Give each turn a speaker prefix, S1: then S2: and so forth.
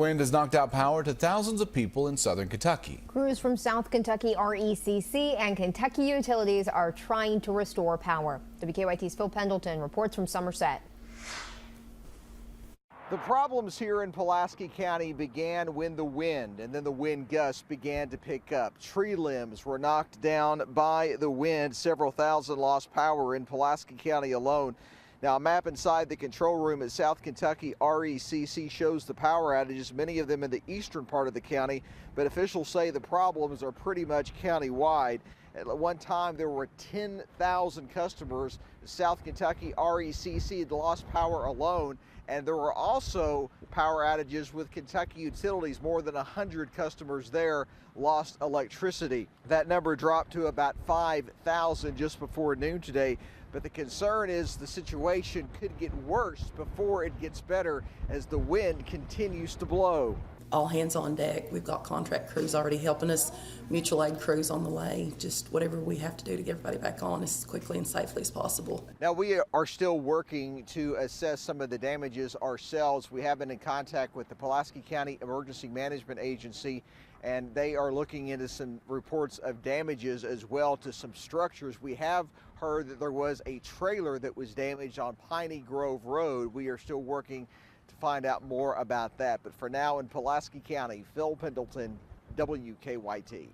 S1: Wind has knocked out power to thousands of people in southern Kentucky.
S2: Crews from South Kentucky RECC and Kentucky Utilities are trying to restore power. WKYT's Phil Pendleton reports from Somerset.
S3: The problems here in Pulaski County began when the wind and then the wind gusts began to pick up. Tree limbs were knocked down by the wind. Several thousand lost power in Pulaski County alone. Now, a map inside the control room at South Kentucky RECC shows the power outages, many of them in the eastern part of the county, but officials say the problems are pretty much county-wide. At one time, there were 10,000 customers. South Kentucky RECC had lost power alone, and there were also power outages with Kentucky Utilities. More than 100 customers there lost electricity. That number dropped to about 5,000 just before noon today. But the concern is the situation could get worse before it gets better as the wind continues to blow.
S4: All hands on deck. We've got contract crews already helping us, mutual aid crews on the way, just whatever we have to do to get everybody back on as quickly and safely as possible.
S3: Now, we are still working to assess some of the damages ourselves. We have been in contact with the Pulaski County Emergency Management Agency, and they are looking into some reports of damages as well to some structures. We have heard that there was a trailer that was damaged on Piney Grove Road. We are still working to find out more about that. But for now, in Pulaski County, Phil Pendleton, WKYT.